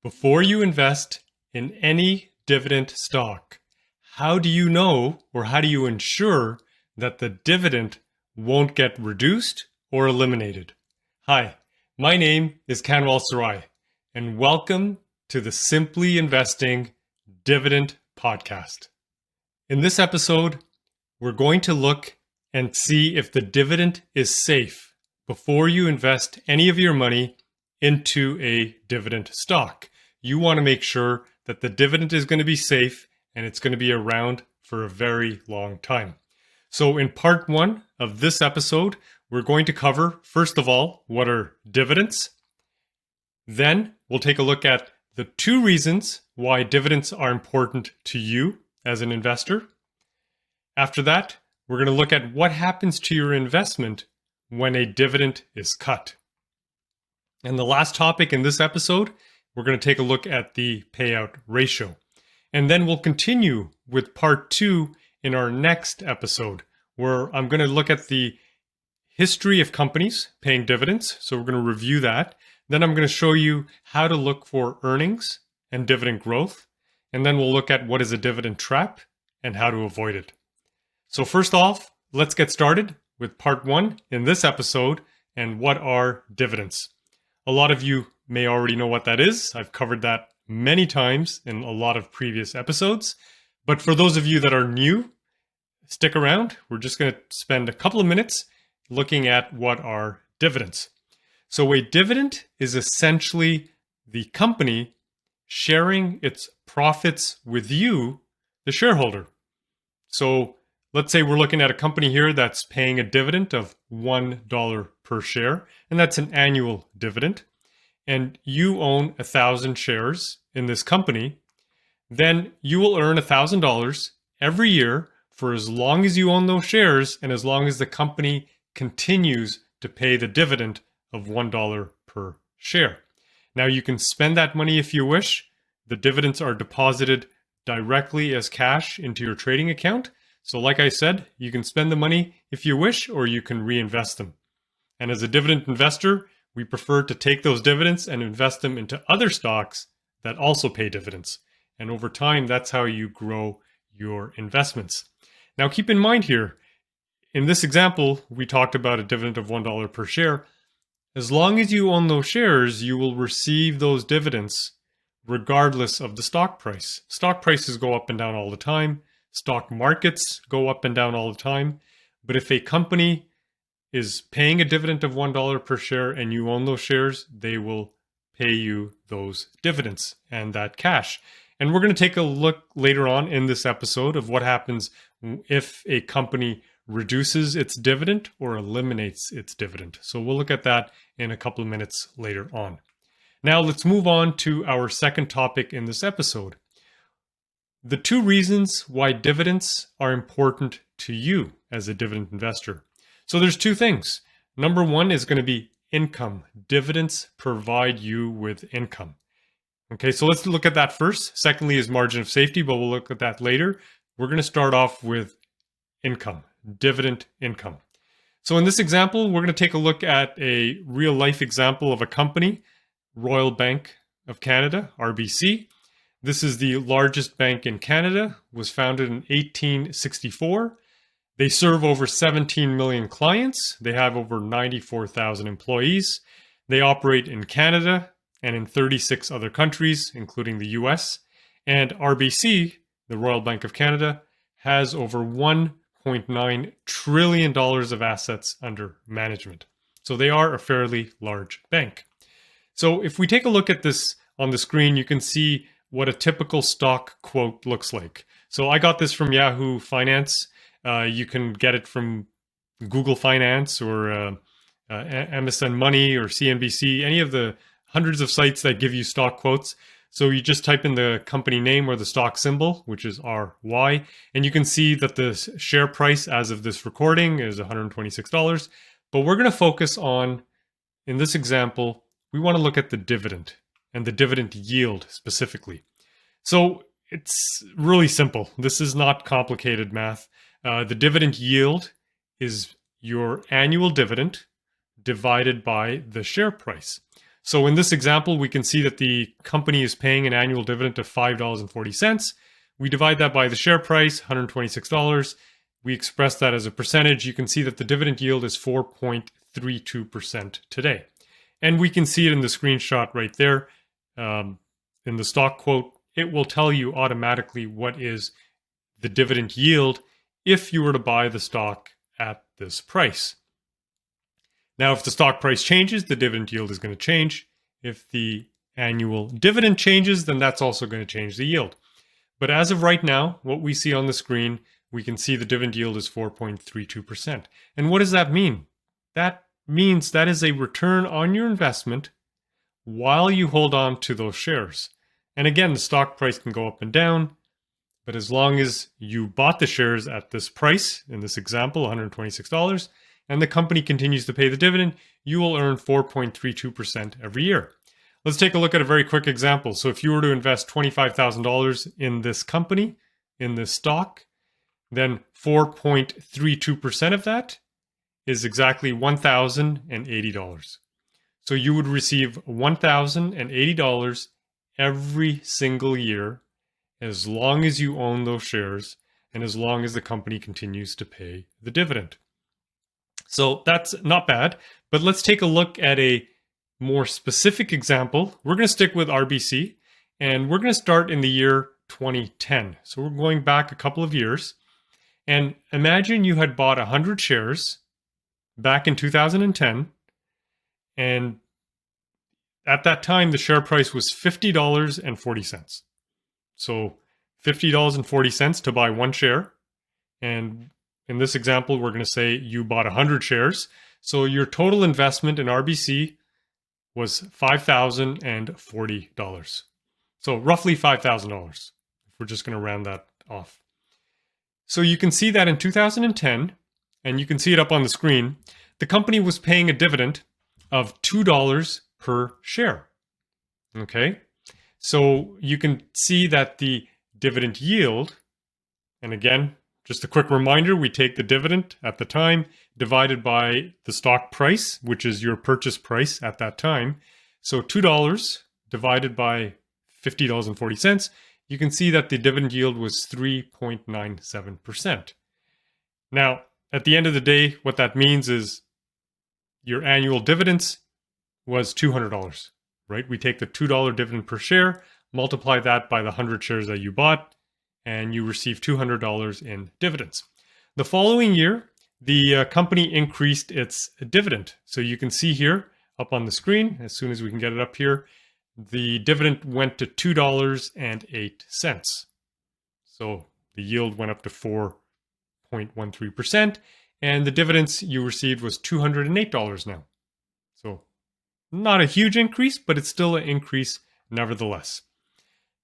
Before you invest in any dividend stock, how do you know or how do you ensure that the dividend won't get reduced or eliminated? Hi, my name is Kanwal Sarai, and welcome to the Simply Investing Dividend Podcast. In this episode, we're going to look and see if the dividend is safe before you invest any of your money into a dividend stock. You want to make sure that the dividend is going to be safe and it's going to be around for a very long time. So in part one of this episode, we're going to cover, first of all, what are dividends? Then we'll take a look at the 2 reasons why dividends are important to you as an investor. After that, we're going to look at what happens to your investment when a dividend is cut. And the last topic in this episode, we're going to take a look at the payout ratio. And then we'll continue with part 2 in our next episode, where I'm going to look at the history of companies paying dividends. So we're going to review that. Then I'm going to show you how to look for earnings and dividend growth. And then we'll look at what is a dividend trap and how to avoid it. So first off, let's get started with part 1 in this episode and what are dividends. A lot of you may already know what that is. I've covered that many times in a lot of previous episodes. But for those of you that are new, stick around. We're just going to spend a couple of minutes looking at what are dividends. So a dividend is essentially the company sharing its profits with you, the shareholder. So let's say we're looking at a company here that's paying a dividend of $1 per share, and that's an annual dividend. And you own 1,000 shares in this company, then you will earn $1,000 every year for as long as you own those shares and as long as the company continues to pay the dividend of $1 per share. Now you can spend that money if you wish. The dividends are deposited directly as cash into your trading account. So like I said, you can spend the money if you wish, or you can reinvest them. And as a dividend investor, we prefer to take those dividends and invest them into other stocks that also pay dividends. And over time, that's how you grow your investments. Now, keep in mind here, in this example, we talked about a dividend of $1 per share. As long as you own those shares, you will receive those dividends regardless of the stock price. Stock prices go up and down all the time. Stock markets go up and down all the time. But if a company is paying a dividend of $1 per share and you own those shares, they will pay you those dividends and that cash. And we're going to take a look later on in this episode of what happens if a company reduces its dividend or eliminates its dividend. So we'll look at that in a couple of minutes later on. Now let's move on to our second topic in this episode. The 2 reasons why dividends are important to you as a dividend investor. So there's 2 things. Number 1 is going to be income. Dividends provide you with income. Okay, so let's look at that first. Secondly is margin of safety, but we'll look at that later. We're going to start off with income, dividend income. So in this example, we're going to take a look at a real life example of a company, Royal Bank of Canada, RBC. This is the largest bank in Canada, was founded in 1864. They serve over 17 million clients. They have over 94,000 employees. They operate in Canada and in 36 other countries, including the US. And RBC, the Royal Bank of Canada, has over $1.9 trillion of assets under management. So they are a fairly large bank. So if we take a look at this on the screen, you can see what a typical stock quote looks like. So I got this from Yahoo Finance. You can get it from Google Finance or MSN Money or CNBC, any of the hundreds of sites that give you stock quotes. So you just type in the company name or the stock symbol, which is RY, and you can see that the share price as of this recording is $126. But we're going to focus on, in this example, we want to look at the dividend and the dividend yield specifically. So it's really simple. This is not complicated math. The dividend yield is your annual dividend divided by the share price. So in this example, we can see that the company is paying an annual dividend of $5.40. We divide that by the share price, $126. We express that as a percentage. You can see that the dividend yield is 4.32% today. And we can see it in the screenshot right there. In the stock quote, it will tell you automatically what is the dividend yield if you were to buy the stock at this price. Now, if the stock price changes, the dividend yield is going to change. If the annual dividend changes, then that's also going to change the yield. But as of right now, what we see on the screen, we can see the dividend yield is 4.32%. And what does that mean? That means that is a return on your investment while you hold on to those shares. And again, the stock price can go up and down, but as long as you bought the shares at this price, in this example, $126, and the company continues to pay the dividend, you will earn 4.32% every year. Let's take a look at a very quick example. So if you were to invest $25,000 in this company, in this stock, then 4.32% of that is exactly $1,080. So you would receive $1,080 every single year as long as you own those shares and as long as the company continues to pay the dividend. So that's not bad, but let's take a look at a more specific example. We're going to stick with RBC, and we're going to start in the year 2010. So we're going back a couple of years, and imagine you had bought 100 shares back in 2010, and at that time, the share price was $50.40. So $50.40 to buy one share, and in this example, we're going to say you bought 100 shares. So your total investment in RBC was $5,040. So roughly $5,000, if we're just going to round that off. So you can see that in 2010, and you can see it up on the screen, the company was paying a dividend of $2 per share. Okay? So you can see that the dividend yield, and again, just a quick reminder, we take the dividend at the time divided by the stock price, which is your purchase price at that time. So $2 divided by $50.40, you can see that the dividend yield was 3.97%. Now, at the end of the day, what that means is your annual dividends was $200, right? We take the $2 dividend per share, multiply that by the 100 shares that you bought, and you receive $200 in dividends. The following year, the company increased its dividend. So you can see here up on the screen, as soon as we can get it up here, the dividend went to $2.08. So the yield went up to 4.13%, and the dividends you received was $208 now. So not a huge increase, but it's still an increase nevertheless.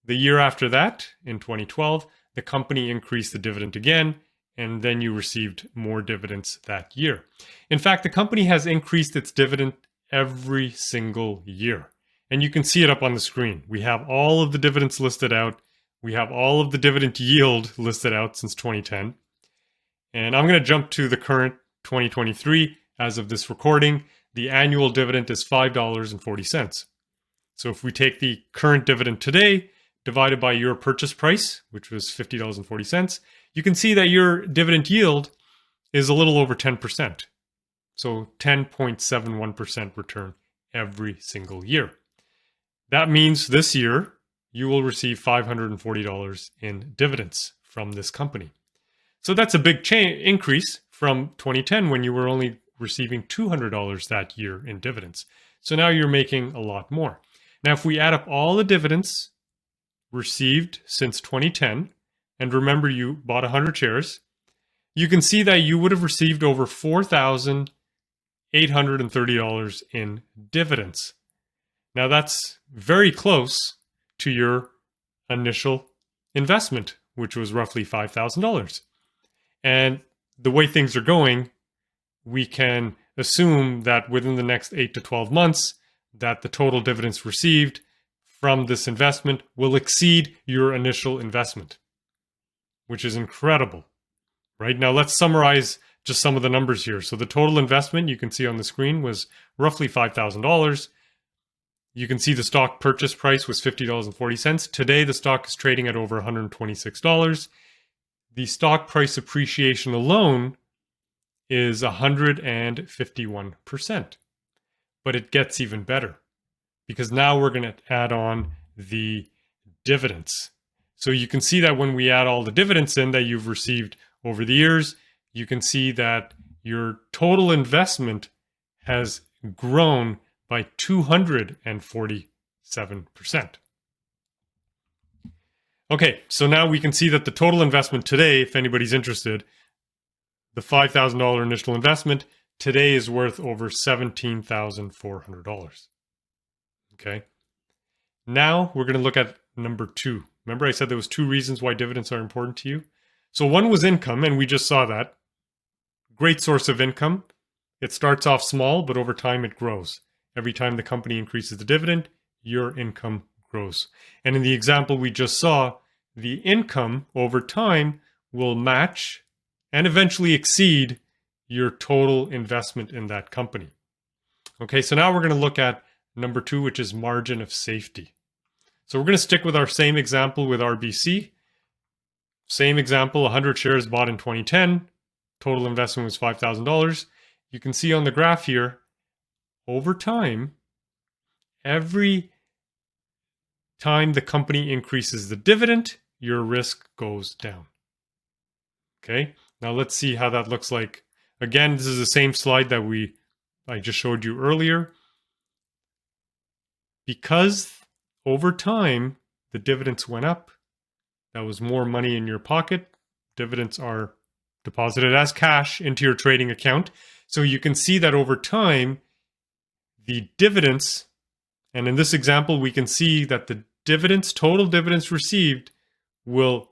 The year after that, in 2012, the company increased the dividend again, and then you received more dividends that year. In fact, the company has increased its dividend every single year. And you can see it up on the screen. We have all of the dividends listed out. We have all of the dividend yield listed out since 2010. And I'm going to jump to the current 2023. As of this recording, the annual dividend is $5.40. So if we take the current dividend today, divided by your purchase price, which was $50.40, you can see that your dividend yield is a little over 10%. So 10.71% return every single year. That means this year, you will receive $540 in dividends from this company. So that's a big increase from 2010 when you were only receiving $200 that year in dividends. So now you're making a lot more. Now, if we add up all the dividends received since 2010, and remember you bought 100 shares, you can see that you would have received over $4,830 in dividends. Now that's very close to your initial investment, which was roughly $5,000. And the way things are going, we can assume that within the next 8 to 12 months, that the total dividends received from this investment will exceed your initial investment, which is incredible, right? Now let's summarize just some of the numbers here. So the total investment you can see on the screen was roughly $5,000. You can see the stock purchase price was $50.40. Today, the stock is trading at over $126. The stock price appreciation alone is 151%. But it gets even better because now we're going to add on the dividends. So you can see that when we add all the dividends in that you've received over the years, you can see that your total investment has grown by 247%. Okay, so now we can see that the total investment today, if anybody's interested, the $5,000 initial investment today is worth over $17,400. Okay. Now we're going to look at number 2. Remember I said there was 2 reasons why dividends are important to you? So one was income, and we just saw that. Great source of income. It starts off small, but over time it grows. Every time the company increases the dividend, your income grows. And in the example we just saw, the income over time will match and eventually exceed your total investment in that company. Okay, so now we're going to look at number 2, which is margin of safety. So we're going to stick with our same example with RBC. Same example, 100 shares bought in 2010. Total investment was $5,000. You can see on the graph here, over time, every time the company increases the dividend, your risk goes down. Okay, now let's see how that looks like. Again, this is the same slide that I just showed you earlier. Because over time, the dividends went up, that was more money in your pocket. Dividends are deposited as cash into your trading account. So you can see that over time, the dividends, and in this example, we can see that the dividends, total dividends received, will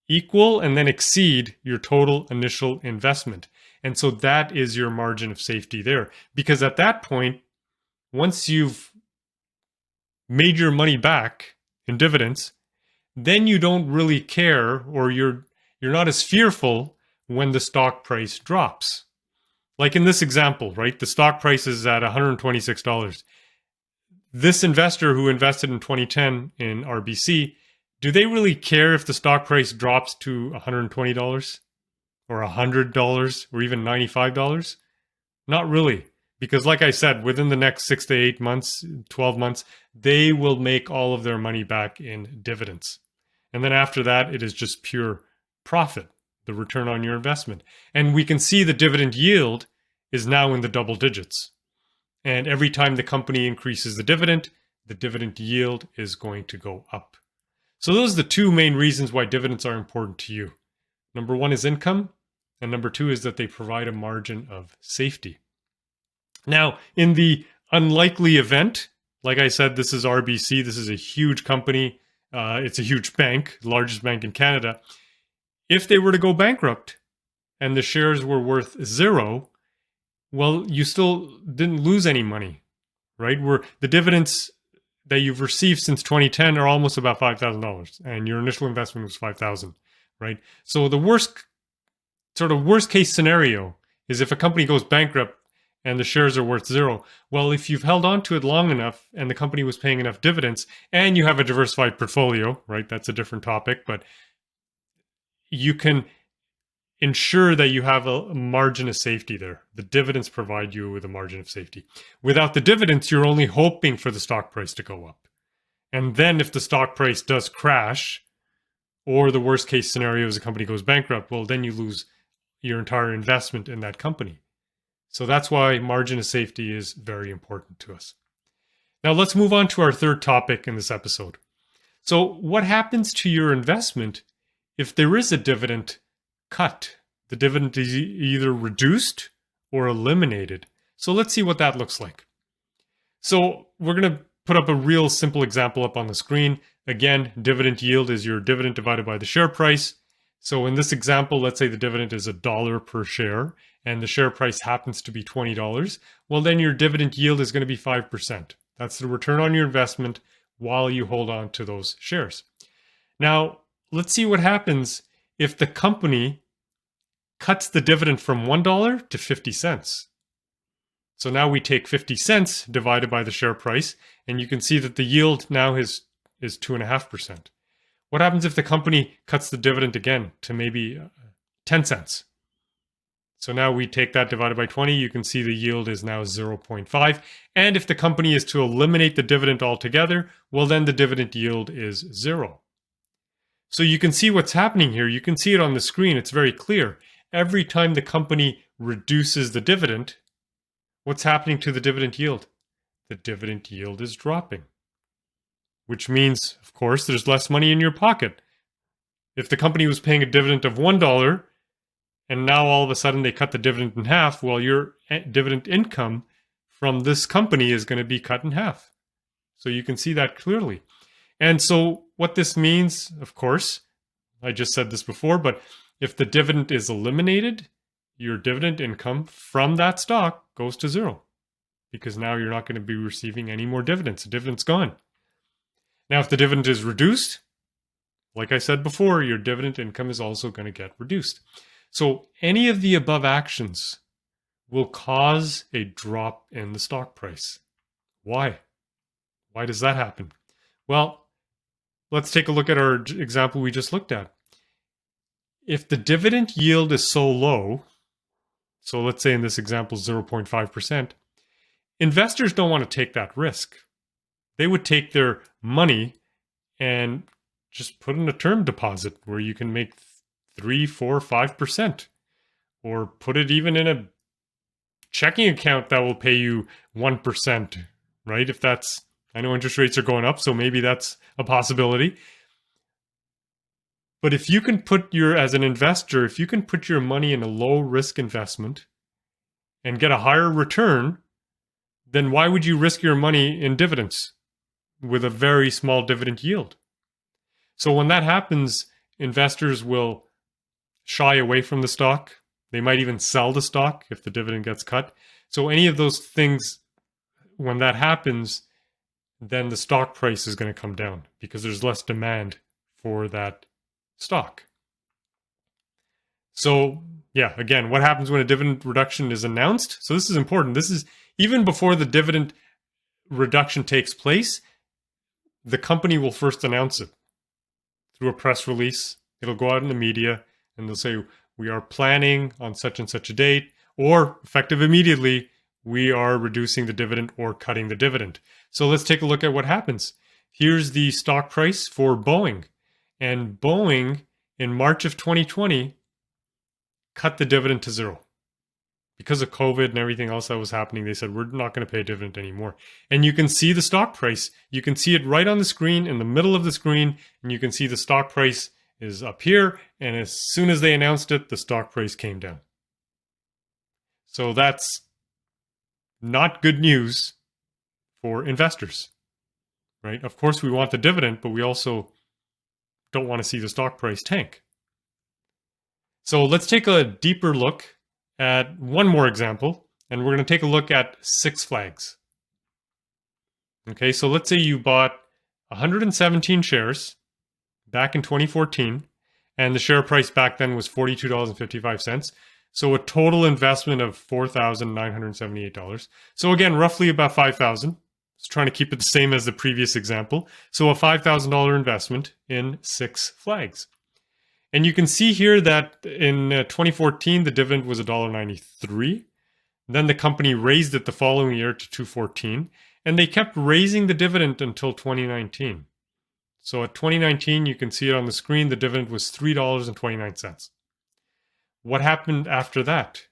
equal and then exceed your total initial investment. And so that is your margin of safety there. Because at that point, once you've made your money back in dividends, then you don't really care, or you're not as fearful when the stock price drops. Like in this example, right? The stock price is at $126. This investor who invested in 2010 in RBC, do they really care if the stock price drops to $120 or $100 or even $95? Not really. Because like I said, within the next 6 to 8 months, 12 months, they will make all of their money back in dividends. And then after that, it is just pure profit, the return on your investment. And we can see the dividend yield is now in the double digits. And every time the company increases the dividend yield is going to go up. So those are the 2 main reasons why dividends are important to you. Number 1 is income, and number 2 is that they provide a margin of safety. Now, in the unlikely event, like I said, this is RBC. This is a huge company. It's a huge bank, largest bank in Canada. If they were to go bankrupt and the shares were worth 0, well, you still didn't lose any money, right? The dividends that you've received since 2010 are almost about $5,000, and your initial investment was $5,000, right? So the worst case scenario is if a company goes bankrupt and the shares are worth 0. Well, if you've held on to it long enough and the company was paying enough dividends and you have a diversified portfolio, right? That's a different topic, but you can ensure that you have a margin of safety there. The dividends provide you with a margin of safety. Without the dividends, you're only hoping for the stock price to go up. And then if the stock price does crash, or the worst case scenario is a company goes bankrupt, well, then you lose your entire investment in that company. So that's why margin of safety is very important to us. Now let's move on to our 3rd topic in this episode. So what happens to your investment if there is a dividend cut? The dividend is either reduced or eliminated. So let's see what that looks like. So we're going to put up a real simple example up on the screen. Again, dividend yield is your dividend divided by the share price. So in this example, let's say the dividend is $1 per share and the share price happens to be $20. Well, then your dividend yield is going to be 5%. That's the return on your investment while you hold on to those shares. Now, let's see what happens if the company cuts the dividend from $1 to 50 cents. So now we take 50 cents divided by the share price, and you can see that the yield now is 2.5%. What happens if the company cuts the dividend again to maybe 10 cents? So now we take that divided by 20, you can see the yield is now 0.5. And if the company is to eliminate the dividend altogether, well, then the dividend yield is 0. So you can see what's happening here. You can see it on the screen. It's very clear. Every time the company reduces the dividend, what's happening to the dividend yield? The dividend yield is dropping, which means, of course, there's less money in your pocket. If the company was paying a dividend of $1, and now all of a sudden they cut the dividend in half, well, your dividend income from this company is going to be cut in half. So you can see that clearly. And so what this means, of course, I just said this before, but if the dividend is eliminated, your dividend income from that stock goes to 0, because now you're not going to be receiving any more dividends. The dividend's gone. Now, if the dividend is reduced, like I said before, your dividend income is also going to get reduced. So any of the above actions will cause a drop in the stock price. Why? Why does that happen? Well, let's take a look at our example we just looked at. If the dividend yield is so low, so let's say in this example 0.5%, investors don't want to take that risk. They would take their money and just put in a term deposit where you can make 3, 4, 5%, or put it even in a checking account that will pay you 1%, right? If that's, I know interest rates are going up, so maybe that's a possibility. But if you can as an investor, if you can put your money in a low risk investment and get a higher return, then why would you risk your money in dividends with a very small dividend yield? So when that happens, investors will shy away from the stock. They might even sell the stock if the dividend gets cut. So any of those things, when that happens, then the stock price is going to come down because there's less demand for that stock. So yeah, again, what happens when a dividend reduction is announced? So this is important. This is even before the dividend reduction takes place, the company will first announce it through a press release. It'll go out in the media and they'll say, we are planning on such and such a date, or effective immediately, we are reducing the dividend or cutting the dividend. So let's take a look at what happens. Here's the stock price for Boeing. And Boeing, in March of 2020, cut the dividend to 0. Because of COVID and everything else that was happening, they said, we're not going to pay a dividend anymore. And you can see the stock price. You can see it right on the screen, in the middle of the screen, and you can see the stock price is up here. And as soon as they announced it, the stock price came down. So that's not good news for investors, right? Of course, we want the dividend, but we also don't want to see the stock price tank. So let's take a deeper look at one more example, and we're going to take a look at Six Flags. Okay, so let's say you bought 117 shares back in 2014, and the share price back then was $42.55. So a total investment of $4,978. So again, roughly about $5,000. Just trying to keep it the same as the previous example. So a $5,000 investment in Six Flags. And you can see here that in 2014, the dividend was $1.93. Then the company raised it the following year to $2.14. And they kept raising the dividend until 2019. So at 2019, you can see it on the screen, the dividend was $3.29. What happened after that?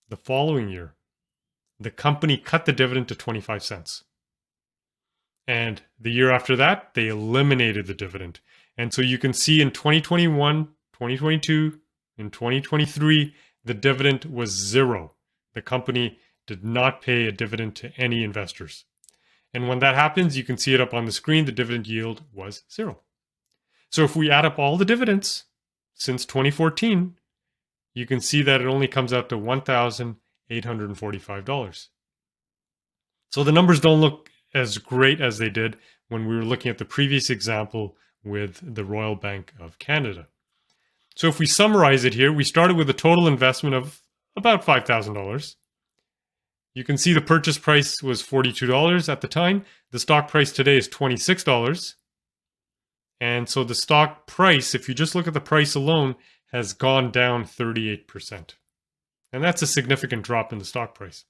The following year, the company cut the dividend to 25 cents. And the year after that, they eliminated the dividend. And so you can see in 2021, 2022, in 2023, the dividend was 0. The company did not pay a dividend to any investors. And when that happens, you can see it up on the screen, the dividend yield was 0. So if we add up all the dividends since 2014, you can see that it only comes out to $1,845. So the numbers don't look as great as they did when we were looking at the previous example with the Royal Bank of Canada. So if we summarize it here, we started with a total investment of about $5,000. You can see the purchase price was $42 at the time. The stock price today is $26. And so the stock price, if you just look at the price alone, has gone down 38%. And that's a significant drop in the stock price.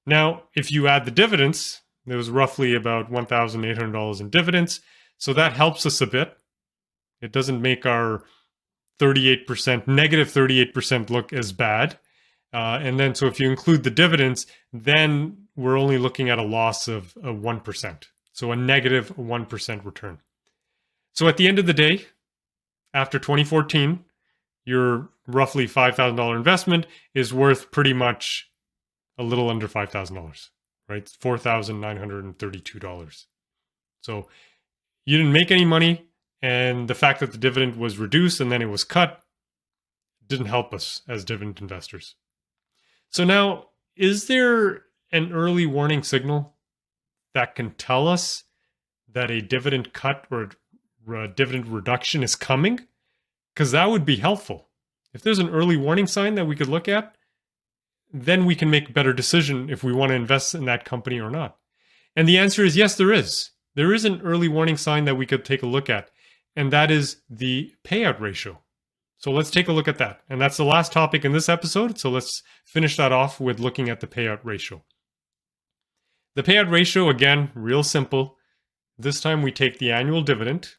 Now, if you add the dividends, there was roughly about $1,800 in dividends. So that helps us a bit. It doesn't make our negative 38% look as bad. And then, so if you include the dividends, then we're only looking at a loss of 1%. So a negative 1% return. So at the end of the day, after 2014, your roughly $5,000 investment is worth pretty much a little under $5,000, right? It's $4,932. So you didn't make any money, and the fact that the dividend was reduced and then it was cut didn't help us as dividend investors. So now, is there an early warning signal that can tell us that a dividend cut or a dividend reduction is coming? Because that would be helpful. If there's an early warning sign that we could look at, then we can make a better decision if we want to invest in that company or not. And the answer is yes, there is. There is an early warning sign that we could take a look at, and that is the payout ratio. So let's take a look at that. And that's the last topic in this episode. So let's finish that off with looking at the payout ratio. The payout ratio, again, real simple. This time we take the annual dividend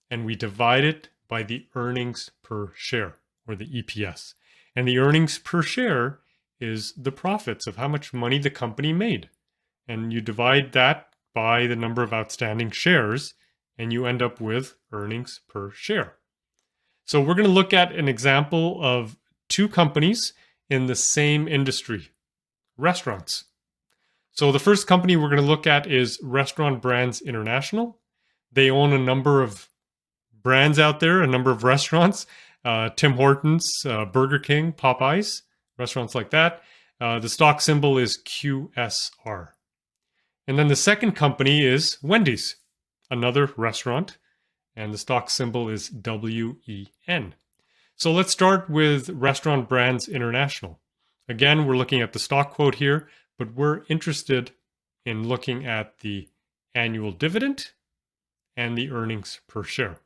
and we divide it by the earnings per share, or the EPS. And the earnings per share is the profits of how much money the company made. And you divide that by the number of outstanding shares, and you end up with earnings per share. So we're going to look at an example of two companies in the same industry, restaurants. So the first company we're going to look at is Restaurant Brands International. They own a number of brands out there, a number of restaurants, Tim Hortons, Burger King, Popeyes, restaurants like that. The stock symbol is QSR. And then the second company is Wendy's, another restaurant, and the stock symbol is WEN. So let's start with Restaurant Brands International. Again, we're looking at the stock quote here, but we're interested in looking at the annual dividend and the earnings per share.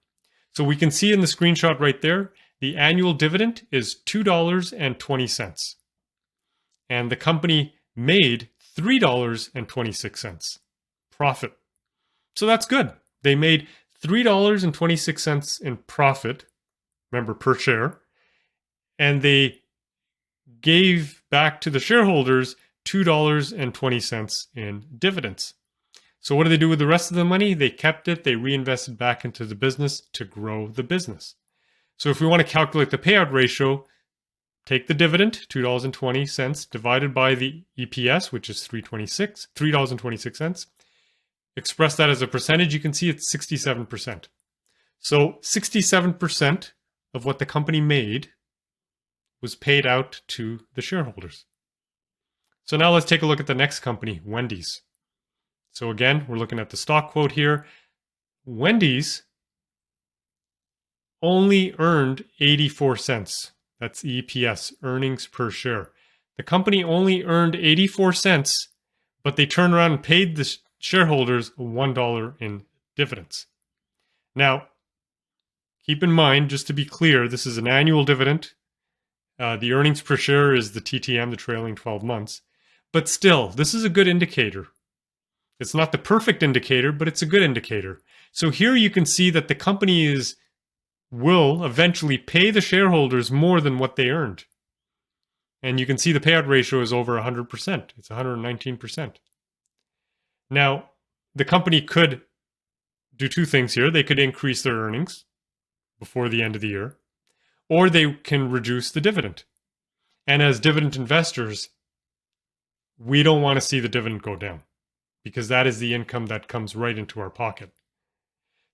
So we can see in the screenshot right there, the annual dividend is $2.20. And the company made $3.26 profit. So that's good. They made $3.26 in profit, remember, per share, and they gave back to the shareholders $2.20 in dividends. So what do they do with the rest of the money? They kept it, they reinvested back into the business to grow the business. So if we want to calculate the payout ratio, take the dividend, $2.20, divided by the EPS, which is $3.26. Express that as a percentage, you can see it's 67%. So 67% of what the company made was paid out to the shareholders. So now let's take a look at the next company, Wendy's. So again, we're looking at the stock quote here. Wendy's only earned 84 cents. That's EPS, earnings per share. The company only earned 84 cents, but they turned around and paid the shareholders $1 in dividends. Now, keep in mind, just to be clear, this is an annual dividend. The earnings per share is the TTM, the trailing 12 months. But still, this is a good indicator. It's not the perfect indicator, but it's a good indicator. So here you can see that the company will eventually pay the shareholders more than what they earned. And you can see the payout ratio is over 100%. It's 119%. Now, the company could do two things here. They could increase their earnings before the end of the year, or they can reduce the dividend. And as dividend investors, we don't want to see the dividend go down because that is the income that comes right into our pocket.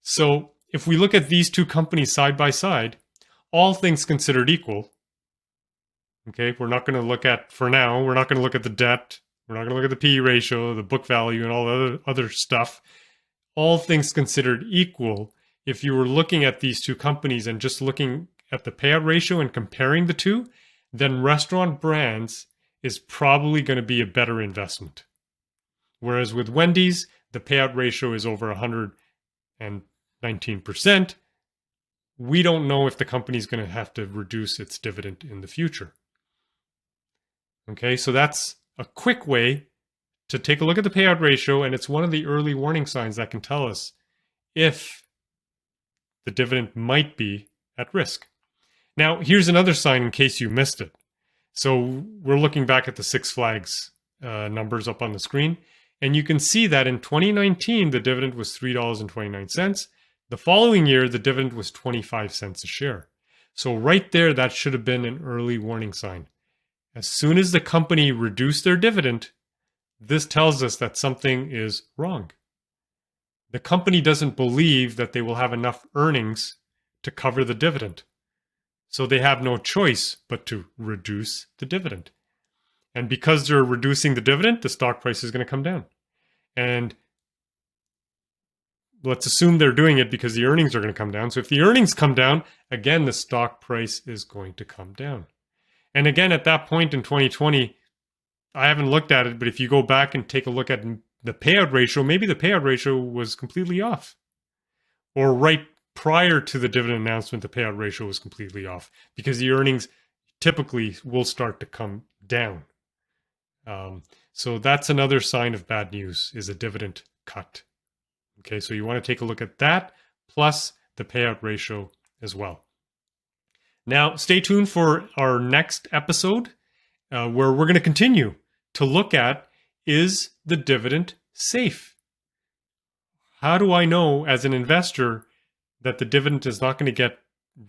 So if we look at these two companies side by side, all things considered equal, okay, we're not going to look at, for now, we're not going to look at the debt, we're not going to look at the PE ratio, the book value, and all the other stuff. All things considered equal, if you were looking at these two companies and just looking at the payout ratio and comparing the two, then Restaurant Brands is probably going to be a better investment. Whereas with Wendy's, the payout ratio is over 119%. We don't know if the company is going to have to reduce its dividend in the future. Okay, so that's a quick way to take a look at the payout ratio, and it's one of the early warning signs that can tell us if the dividend might be at risk. Now, here's another sign in case you missed it. So we're looking back at the Six Flags numbers up on the screen, and you can see that in 2019, the dividend was $3.29. The following year, the dividend was 25 cents a share. So right there, that should have been an early warning sign. As soon as the company reduced their dividend, this tells us that something is wrong. The company doesn't believe that they will have enough earnings to cover the dividend. So they have no choice but to reduce the dividend. And because they're reducing the dividend, the stock price is going to come down. And let's assume they're doing it because the earnings are going to come down. So if the earnings come down, again, the stock price is going to come down. And again, at that point in 2020, I haven't looked at it, but if you go back and take a look at the payout ratio, maybe the payout ratio was completely off. Or right prior to the dividend announcement, the payout ratio was completely off because the earnings typically will start to come down. So that's another sign of bad news, is a dividend cut. Okay, so you want to take a look at that plus the payout ratio as well. Now, stay tuned for our next episode where we're going to continue to look at, is the dividend safe? How do I know as an investor that the dividend is not going to get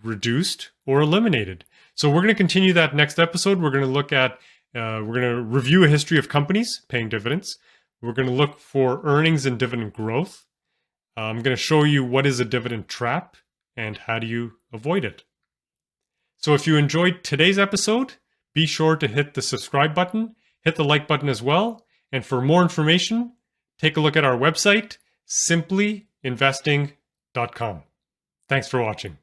reduced or eliminated? So we're going to continue that next episode. We're going to look at, we're going to review a history of companies paying dividends. We're going to look for earnings and dividend growth. I'm going to show you what is a dividend trap and how do you avoid it. So if you enjoyed today's episode, be sure to hit the subscribe button, hit the like button as well. And for more information, take a look at our website, simplyinvesting.com. Thanks for watching.